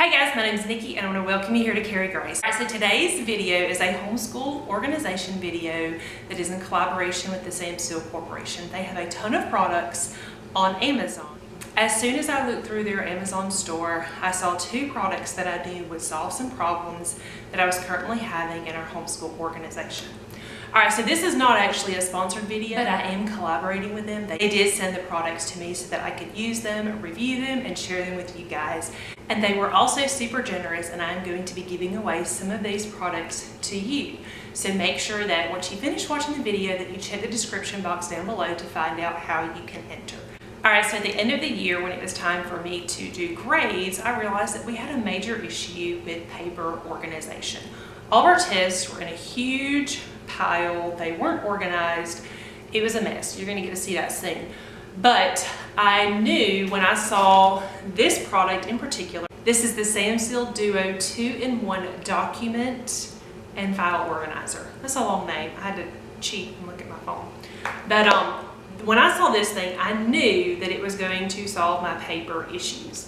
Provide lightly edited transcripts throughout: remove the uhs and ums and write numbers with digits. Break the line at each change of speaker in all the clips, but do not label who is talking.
Hi guys, my name is Nikki and I want to welcome you here to Carry Grace. Alright, so today's video is a homeschool organization video that is in collaboration with the Samsill Corporation. They have a ton of products on Amazon. As soon as I looked through their Amazon store, I saw two products that I knew would solve some problems that I was currently having in our homeschool organization. Alright, so this is not actually a sponsored video, but I am collaborating with them. They did send the products to me so that I could use them, review them, and share them with you guys. And they were also super generous, and I'm going to be giving away some of these products to you. So make sure that once you finish watching the video that you check the description box down below to find out how you can enter. Alright, so at the end of the year when it was time for me to do grades, I realized that we had a major issue with paper organization. All of our tests were in a huge pile. They weren't organized. It was a mess. You're going to get to see that soon. But I knew when I saw this product in particular, this is the Samsill Duo 2-in-1 document and file organizer. That's a long name. I had to cheat and look at my phone. But when I saw this thing, I knew that it was going to solve my paper issues.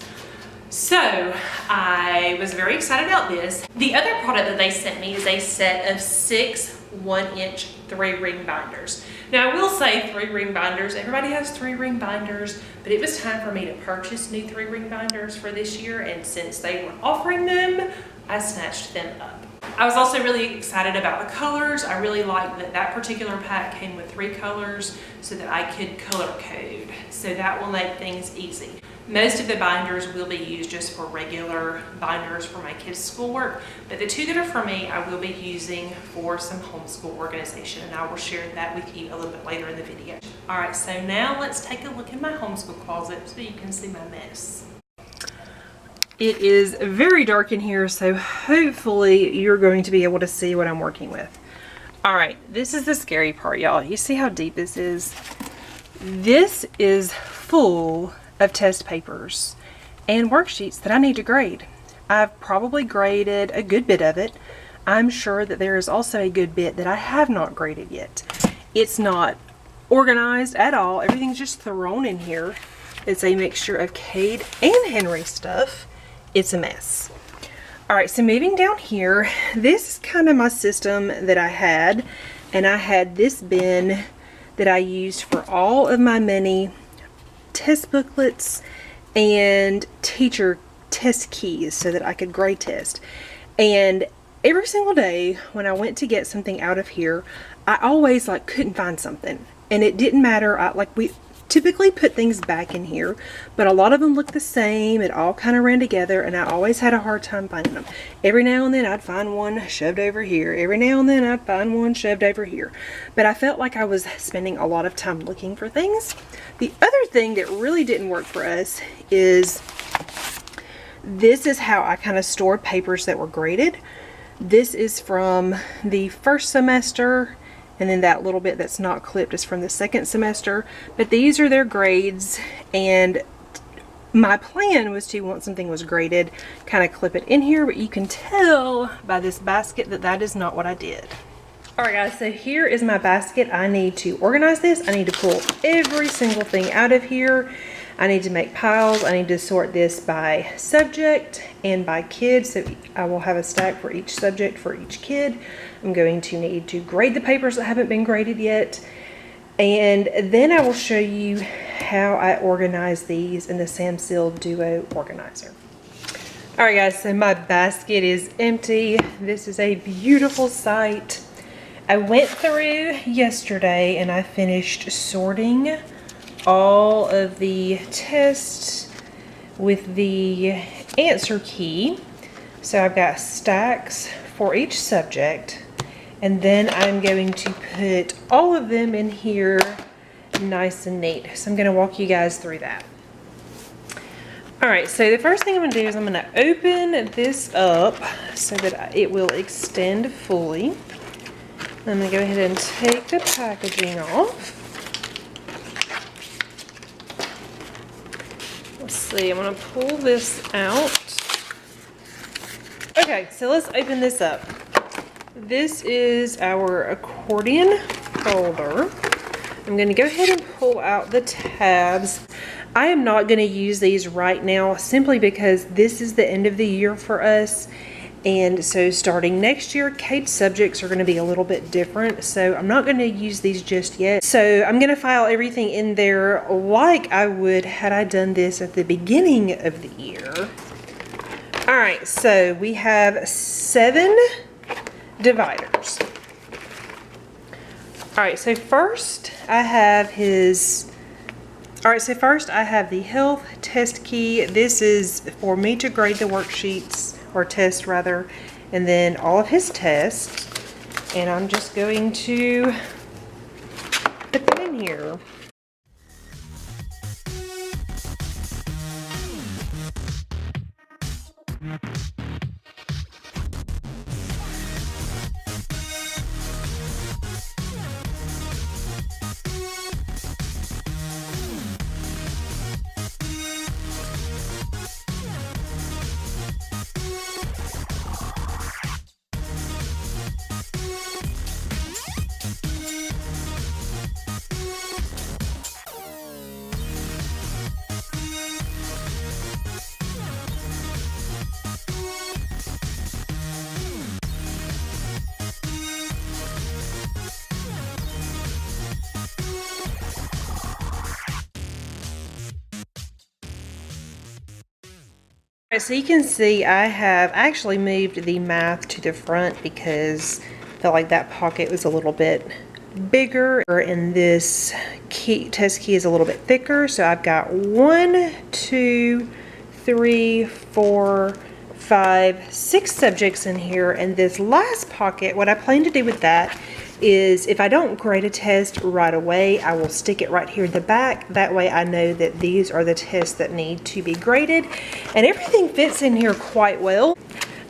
So I was very excited about this. The other product that they sent me is a set of 6 1-inch 3-ring binders. Now I will say 3-ring binders, everybody has 3-ring binders, but it was time for me to purchase new 3-ring binders for this year, and since they were offering them, I snatched them up. I was also really excited about the colors. I really liked that that particular pack came with 3 colors so that I could color code. So that will make things easy. Most of the binders will be used just for regular binders for my kids' schoolwork, but the 2 that are for me, I will be using for some homeschool organization, and I will share that with you a little bit later in the video. All right, so now let's take a look in my homeschool closet so you can see my mess. It is very dark in here, so hopefully you're going to be able to see what I'm working with. All right, this is the scary part, y'all. You see how deep this is? This is full of test papers and worksheets that I need to grade. I've probably graded a good bit of it. I'm sure that there is also a good bit that I have not graded yet. It's not organized at all. Everything's just thrown in here. It's a mixture of Cade and Henry stuff. It's a mess. Alright, so moving down here, this is kind of my system that I had, and I had this bin that I used for all of my mini test booklets and teacher test keys so that I could grade test. And every single day when I went to get something out of here, I always couldn't find something, and it didn't matter. We typically put things back in here, but a lot of them look the same. It all kind of ran together, and I always had a hard time finding them. Every now and then I'd find one shoved over here. Every now and then I'd find one shoved over here. But I felt like I was spending a lot of time looking for things. The other thing that really didn't work for us is this is how I kind of stored papers that were graded. This is from the first semester, and then that little bit that's not clipped is from the second semester. But these are their grades, and my plan was to, once something was graded, kind of clip it in here, but you can tell by this basket that that is not what I did. Alright guys, so here is my basket. I need to organize this. I need to pull every single thing out of here. I need to make piles. I need to sort this by subject and by kid, so I will have a stack for each subject for each kid. I'm going to need to grade the papers that haven't been graded yet, and then I will show you how I organize these in the Samsill Duo organizer. Alright guys, so my basket is empty. This is a beautiful sight. I went through yesterday and I finished sorting all of the tests with the answer key. So I've got stacks for each subject, and then I'm going to put all of them in here nice and neat. So I'm going to walk you guys through that. Alright, so the first thing I'm going to do is I'm going to open this up so that it will extend fully. I'm going to go ahead and take the packaging off. Let's see, I'm going to pull this out. Okay, so let's open this up. This is our accordion folder. I'm going to go ahead and pull out the tabs. I am not going to use these right now simply because this is the end of the year for us. And so starting next year, Kate's subjects are going to be a little bit different. So I'm not going to use these just yet. So I'm going to file everything in there like I would had I done this at the beginning of the year. All right, so we have 7 dividers. All right, so first I have the health test key. This is for me to grade the worksheets, or test rather, and then all of his tests. And I'm just going to put them in here. Alright, so you can see I have actually moved the math to the front because I felt like that pocket was a little bit bigger, and this test key is a little bit thicker. So I've got 1, 2, 3, 4, 5, 6 subjects in here, and this last pocket, what I plan to do with that is if I don't grade a test right away, I will stick it right here in the back. That way I know that these are the tests that need to be graded, and everything fits in here quite well.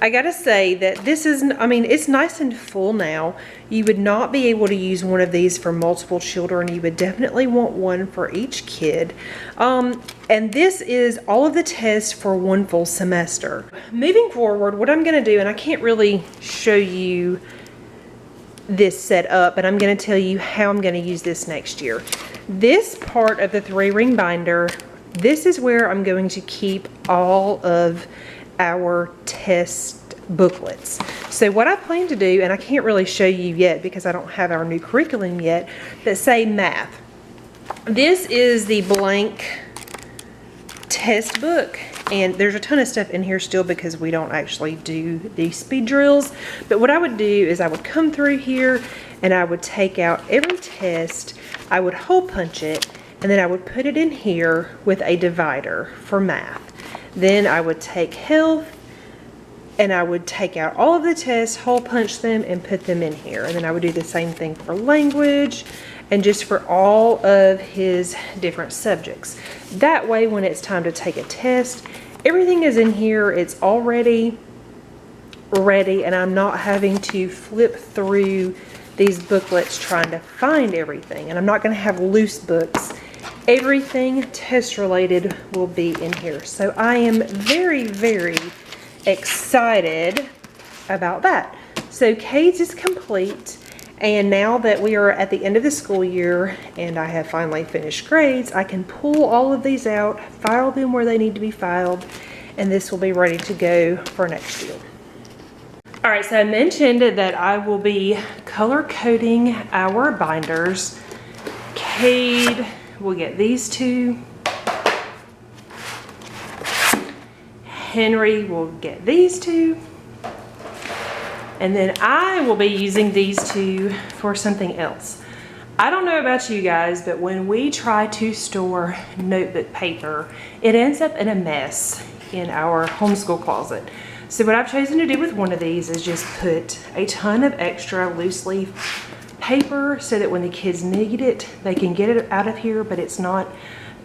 I gotta say that this is, it's nice and full now. You would not be able to use one of these for multiple children. You would definitely want one for each kid. And this is all of the tests for one full semester. Moving forward, what I'm gonna do, and I can't really show you this set up, but I'm going to tell you how I'm going to use this next year. This part of the 3-ring binder, this is where I'm going to keep all of our test booklets. So what I plan to do, and I can't really show you yet because I don't have our new curriculum yet, that say math. This is the blank test book, and there's a ton of stuff in here still because we don't actually do these speed drills. But what I would do is I would come through here and I would take out every test, I would hole punch it, and then I would put it in here with a divider for math. Then I would take health and I would take out all of the tests, hole punch them, and put them in here. And then I would do the same thing for language and just for all of his different subjects. That way, when it's time to take a test, everything is in here, it's already ready, and I'm not having to flip through these booklets trying to find everything. And I'm not gonna have loose books. Everything test related will be in here. So I am very, very excited about that. So Kate's is complete. And now that we are at the end of the school year and I have finally finished grades, I can pull all of these out, file them where they need to be filed, and this will be ready to go for next year. All right, so I mentioned that I will be color coding our binders. Cade will get these 2. Henry will get these 2. And then I will be using these 2 for something else. I don't know about you guys, but when we try to store notebook paper, it ends up in a mess in our homeschool closet. So what I've chosen to do with one of these is just put a ton of extra loose leaf paper so that when the kids need it, they can get it out of here, but it's not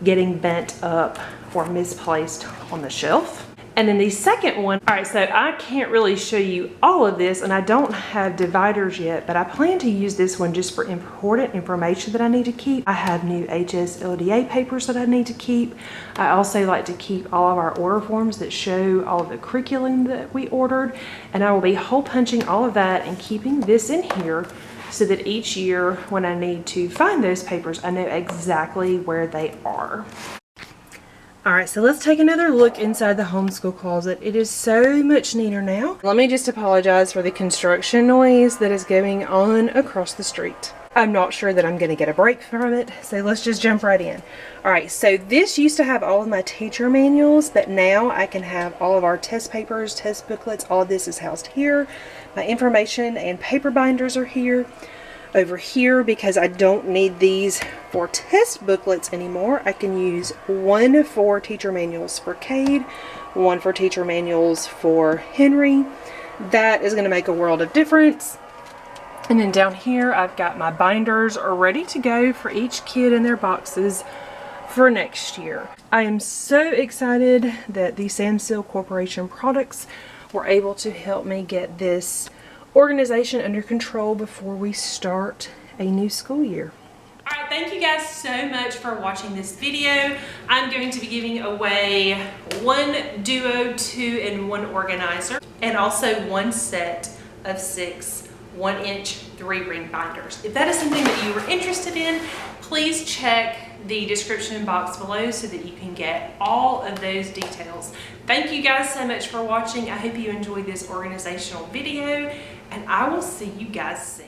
getting bent up or misplaced on the shelf. And then the second one, all right, so I can't really show you all of this, and I don't have dividers yet, but I plan to use this one just for important information that I need to keep. I have new HSLDA papers that I need to keep. I also like to keep all of our order forms that show all of the curriculum that we ordered, and I will be hole punching all of that and keeping this in here so that each year when I need to find those papers, I know exactly where they are. Alright, so let's take another look inside the homeschool closet. It is so much neater now. Let me just apologize for the construction noise that is going on across the street. I'm not sure that I'm going to get a break from it, so let's just jump right in. Alright, so this used to have all of my teacher manuals, but now I can have all of our test papers, test booklets, all of this is housed here. My information and paper binders are here. Over here, because I don't need these for test booklets anymore, I can use one for teacher manuals for Cade, one for teacher manuals for Henry. That is going to make a world of difference. And then down here I've got my binders are ready to go for each kid in their boxes for next year. I am so excited that the Samsill Corporation products were able to help me get this organization under control before we start a new school year. Alright, thank you guys so much for watching this video. I'm going to be giving away one duo, 2-in-1 organizer, and also one set of 6 1-inch 3-ring binders. If that is something that you were interested in, please check the description box below so that you can get all of those details. Thank you guys so much for watching. I hope you enjoyed this organizational video, and I will see you guys soon.